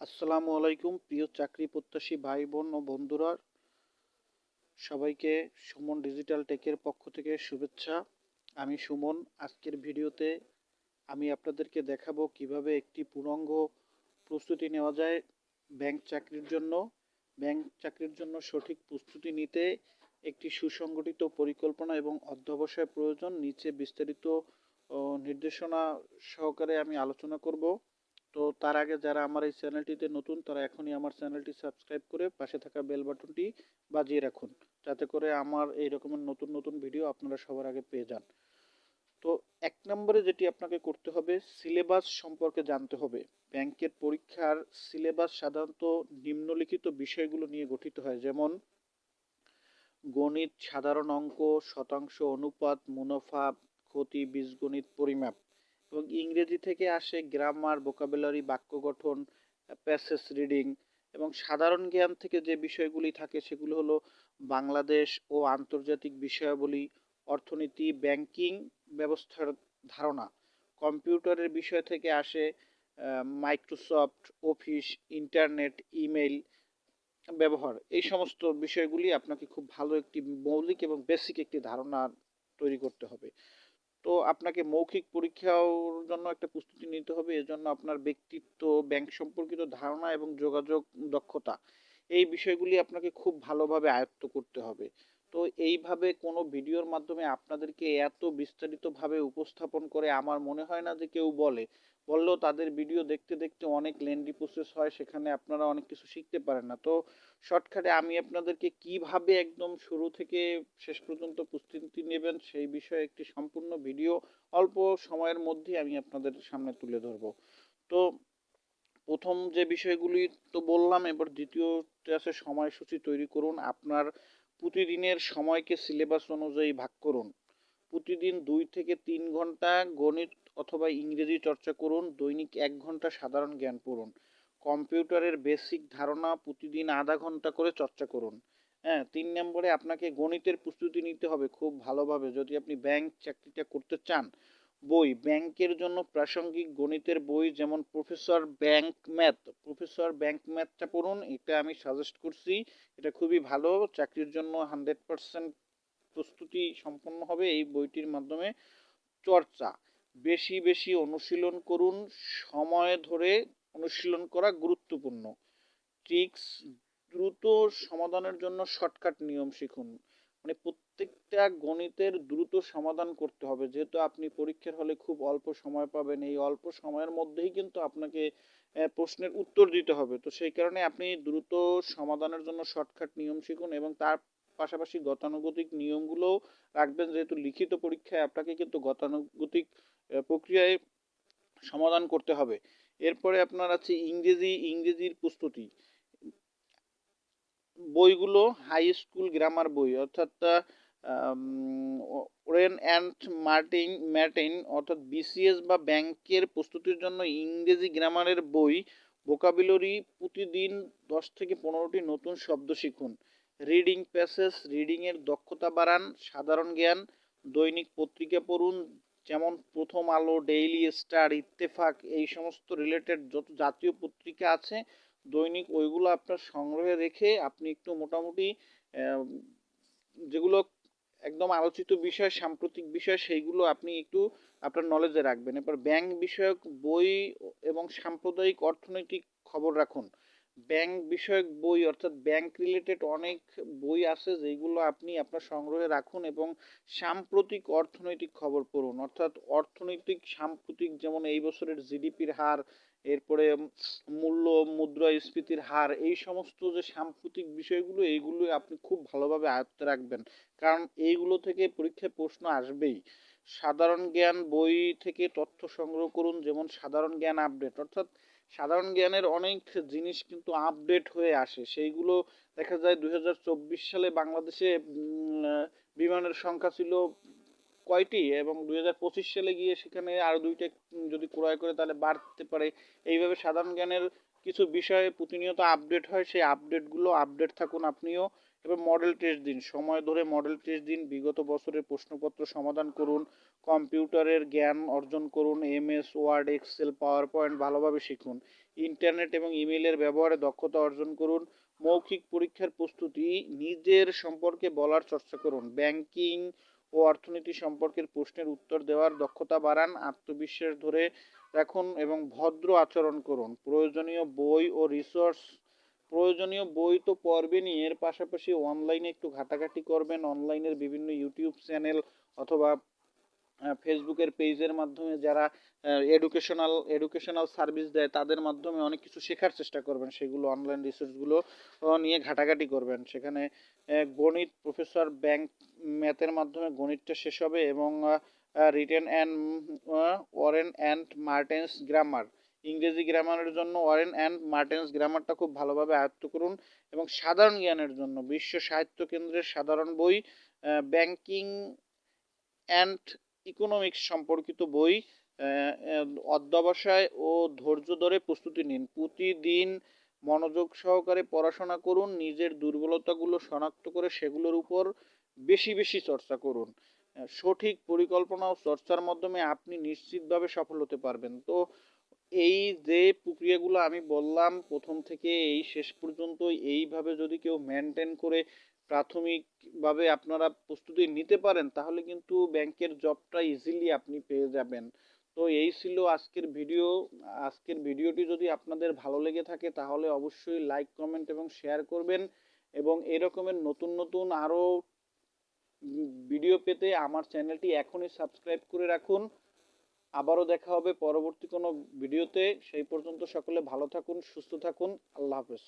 আসসালামু আলাইকুম প্রিয় চাকরি প্রত্যাশী ভাই বোন ও বন্ধুরা, সবাইকে সুমন ডিজিটাল টেকের পক্ষ থেকে শুভেচ্ছা। আমি সুমন। আজকের ভিডিওতে আমি আপনাদেরকে দেখাবো কিভাবে একটি পূর্ণাঙ্গ প্রস্তুতি নেওয়া যায় ব্যাংক চাকরির জন্য। ব্যাংক চাকরির জন্য সঠিক প্রস্তুতি নিতে একটি সুসংগঠিত পরিকল্পনা এবং অধ্যবসায় প্রয়োজন। নিচে বিস্তারিত নির্দেশনা সহকারে আমি আলোচনা করব। তো তার আগে যারা আমার এই চ্যানেলটিতে নতুন, তারা এখনই আমার চ্যানেলটি সাবস্ক্রাইব করে পাশে থাকা বেল বাটনটি বাজিয়ে রাখুন, যাতে করে আমার এই রকমের নতুন নতুন ভিডিও আপনারা সবার আগে পেয়ে যান। তো এক নম্বরে যেটি আপনাকে করতে হবে, সিলেবাস সম্পর্কে জানতে হবে। ব্যাংকের পরীক্ষার সিলেবাস সাধারণত নিম্নলিখিত বিষয়গুলো নিয়ে গঠিত হয়, যেমন গণিত, সাধারণ অঙ্ক, শতাংশ, অনুপাত, মুনাফা, ক্ষতি, বীজগণিত, পরিমাপ। এবং ইংরেজি থেকে আসে গ্রামার, ভোকাবুলারি, বাক্য গঠন, প্যাসেজ রিডিং। এবং সাধারণ জ্ঞান থেকে যে বিষয়গুলি থাকে সেগুলো হলো বাংলাদেশ ও আন্তর্জাতিক বিষয়াবলী, অর্থনীতি, ব্যাংকিং ব্যবস্থার ধারণা। কম্পিউটারের বিষয় থেকে আসে মাইক্রোসফট অফিস, ইন্টারনেট, ইমেইল ব্যবহার। এই সমস্ত বিষয়গুলি আপনাকে খুব ভালো একটি মৌলিক এবং বেসিক একটি ধারণা তৈরি করতে হবে। তো আপনাকে মৌখিক পরীক্ষার জন্য একটা প্রস্তুতি নিতে হবে। এজন্য আপনার ব্যক্তিত্ব, ব্যাংক সম্পর্কিত ধারণা এবং যোগাযোগ দক্ষতা, এই বিষয়গুলি আপনাকে খুব ভালোভাবে আয়ত্ত করতে হবে। তো এইভাবে কোনো ভিডিওর মাধ্যমে আপনাদেরকে এত বিস্তারিতভাবে উপস্থাপন করে আমার মনে হয় না যে কেউ বললেও তাদের ভিডিও দেখতে দেখতে অনেক লেন্দি প্রসেস হয়, সেখানে আপনারা অনেক কিছু শিখতে পারেন না। তো শর্টকাটে আমি আপনাদেরকে কিভাবে একদম শুরু থেকে শেষ পর্যন্ত প্রস্তুতি নেবেন সেই বিষয়ে একটি সম্পূর্ণ ভিডিও অল্প সময়ের মধ্যে আমি আপনাদের সামনে তুলে ধরব। তো প্রথম যে বিষয়গুলি তো বললাম, এবার দ্বিতীয়তে আছে সময়সূচি তৈরি করুন। আপনার প্রতিদিনের সময়কে সিলেবাস অনুযায়ী ভাগ করুন। প্রতিদিন 2 থেকে 3 ঘন্টা গণিত অথবা ইংরেজি চর্চা করুন। দৈনিক 1 ঘন্টা সাধারণ জ্ঞান পড়ুন। কম্পিউটারের বেসিক ধারণা প্রতিদিন আধা ঘন্টা করে চর্চা করুন। হ্যাঁ, 3 নম্বরে আপনাকে গণিতের প্রস্তুতি নিতে হবে খুব ভালোভাবে যদি আপনি ব্যাংক চাকরিটা করতে চান। বই, ব্যাংকের জন্য প্রাসঙ্গিক গণিতের বই, যেমন প্রফেসর ব্যাংক ম্যাথটা পড়ুন। এটা আমি সাজেস্ট করছি, এটা খুবই ভালো, চাকরির জন্য 100% প্রস্তুতি সম্পন্ন হবে এই বইটির মাধ্যমে। চর্চা, বেশি বেশি অনুশীলন করুন। সময় ধরে অনুশীলন করা গুরুত্বপূর্ণ। ট্রিক্স, দ্রুত সমাধানের জন্য শর্টকাট নিয়ম শিখুন। মানে প্রত্যেকটা গণিতের দ্রুত সমাধান করতে হবে, যেহেতু আপনি পরীক্ষার হলে খুব অল্প সময় পাবেন। এই অল্প সময়ের মধ্যেই কিন্তু আপনাকে প্রশ্নের উত্তর দিতে হবে। তো সেই কারণে আপনি দ্রুত সমাধানের জন্য শর্টকাট নিয়ম শিখুন এবং তার পাশাপাশি গতানুগতিক নিয়মগুলোও রাখবেন, যেহেতু লিখিত পরীক্ষায় আপনাকে কিন্তু গতানুগতিক প্রক্রিয়ায় সমাধান করতে হবে। এরপরে আপনার আছে ইংরেজির প্রস্তুতি। বইগুলো হাই স্কুল গ্রামার বই, অর্থাৎ ওরেন অ্যান্ড ম্যার্টিন অর্থাৎ বিসিএস বা ব্যাংকের প্রস্তুতির জন্য ইংরেজি গ্রামারের বই। ভোকাবুলারি, প্রতিদিন 10 থেকে 15টি নতুন শব্দ শিখুন। রিডিং প্যাসেজ, রিডিংয়ের দক্ষতা বাড়ান। সাধারণ জ্ঞান, দৈনিক পত্রিকা পড়ুন, যেমন প্রথম আলো, ডেইলি স্টার, ইত্তেফাক, এই সমস্ত রিলেটেড যত জাতীয় পত্রিকা আছে দৈনিক, ওইগুলো আপনার সংগ্রহে রেখে আপনি একটু মোটামুটি যেগুলো একদম আলোচিত বিষয়, সাম্প্রতিক বিষয়, সেইগুলো আপনি একটু আপনার নলেজে রাখবেন। এরপর ব্যাংক বিষয়ক বই এবং সাম্প্রদায়িক অর্থনৈতিক খবর রাখুন। ব্যাংক বিষয়ক বই অর্থাৎ ব্যাংক রিলেটেড অনেক বই আছে যেগুলো আপনি আপনার সংগ্রহে রাখুন এবং সাম্প্রতিক অর্থনৈতিক খবর পড়ুন। অর্থাৎ অর্থনৈতিক সাম্প্রতিক, যেমন এই বছরের জিডিপির হার, এরপরে মুদ্রাস্ফীতির হার, এই সমস্ত যে সাম্প্রতিক বিষয়গুলো, এইগুলো আপনি খুব ভালোভাবে আয়ত্তে রাখবেন, কারণ এইগুলো থেকে পরীক্ষায় প্রশ্ন আসবেই। সাধারণ জ্ঞান বই থেকে তথ্য সংগ্রহ করুন, যেমন সাধারণ জ্ঞান আপডেট, অর্থাৎ সাধারণ জ্ঞানের অনেক জিনিস কিন্তু আপডেট হয়ে আসে। সেইগুলো দেখা যায় 2024 সালে বাংলাদেশে বিমানের সংখ্যা ছিল কয়টি, এবং 2025 সালে গিয়ে সেখানে আরো 2টা যদি ক্রয় করে তাহলে বাড়তে পারে। এইভাবে সাধারণ জ্ঞানের কিছু বিষয় প্রতিনিয়ত আপডেট হয়, সেই আপডেটগুলো আপডেট থাকুন আপনিও। এবার মডেল টেস্ট দিন, সময় ধরে মডেল টেস্ট দিন, বিগত বছরের প্রশ্নপত্র সমাধান করুন, কম্পিউটারের জ্ঞান অর্জন করুন, MS Word, Excel, PowerPoint ভালোভাবে শিখুন, ইন্টারনেট এবং ইমেইলের ব্যবহারে দক্ষতা অর্জন করুন, মৌখিক পরীক্ষার প্রস্তুতি, নিজের সম্পর্কে বলার চর্চা করুন, ব্যাংকিং ও অর্থনীতি সম্পর্কের প্রশ্নের উত্তর দেওয়ার দক্ষতা বাড়ান, আত্মবিশ্বাস ধরে রাখুন এবং ভদ্র আচরণ করুন। প্রয়োজনীয় বই তো পড়বেনই, এর পাশাপাশি অনলাইনে একটু ঘাটাঘাটি করবেন। অনলাইনের বিভিন্ন ইউটিউব চ্যানেল অথবা ফেসবুকের পেজের মাধ্যমে যারা এডুকেশনাল সার্ভিস দেয় তাদের মাধ্যমে অনেক কিছু শেখার চেষ্টা করবেন, সেগুলো অনলাইন রিসোর্সগুলো নিয়ে ঘাটাঘাটি করবেন। সেখানে গণিত প্রফেসর ব্যাংক ম্যাথের মাধ্যমে গণিতটা শেষ হবে এবং written and Warren and Martens grammar, ইংরেজি গ্রামারের জন্য ওয়ারেন অ্যান্ড মার্টেন্স গ্রামারটা খুব ভালোভাবে আয়ত্ত করুন এবং সাধারণ জ্ঞানের জন্য বিশ্ব সাহিত্য কেন্দ্রের সাধারণ বই, ব্যাংকিং অ্যান্ড ইকোনমিক্স সম্পর্কিত বই অধ্যবসায় ও ধৈর্য ধরে প্রস্তুতি নিন। প্রতিদিন মনোযোগ সহকারে পড়াশোনা করুন, নিজের দুর্বলতাগুলো শনাক্ত করে সেগুলোর উপর বেশি বেশি চর্চা করুন। সঠিক পরিকল্পনা ও চর্চার মাধ্যমে আপনি নিশ্চিতভাবে সফল হতে পারবেন। তো এই যে প্রক্রিয়াগুলো আমি বললাম প্রথম থেকে এই শেষ পর্যন্ত, এইভাবে যদি কেউ মেনটেন করে প্রাথমিকভাবে আপনারা প্রস্তুতি নিতে পারেন তাহলে কিন্তু ব্যাংকের জবটা ইজিলি আপনি পেয়ে যাবেন। তো এই ছিল আজকের ভিডিও। আজকের ভিডিওটি যদি আপনাদের ভালো লেগে থাকে তাহলে অবশ্যই লাইক, কমেন্ট এবং শেয়ার করবেন এবং এই রকমের নতুন নতুন আরও ভিডিও পেতে আমার চ্যানেলটি এখনই সাবস্ক্রাইব করে রাখুন। আবারও দেখা হবে পরবর্তী কোনো ভিডিওতে। সেই পর্যন্ত সকলে ভালো থাকুন, সুস্থ থাকুন। আল্লাহ হাফেজ।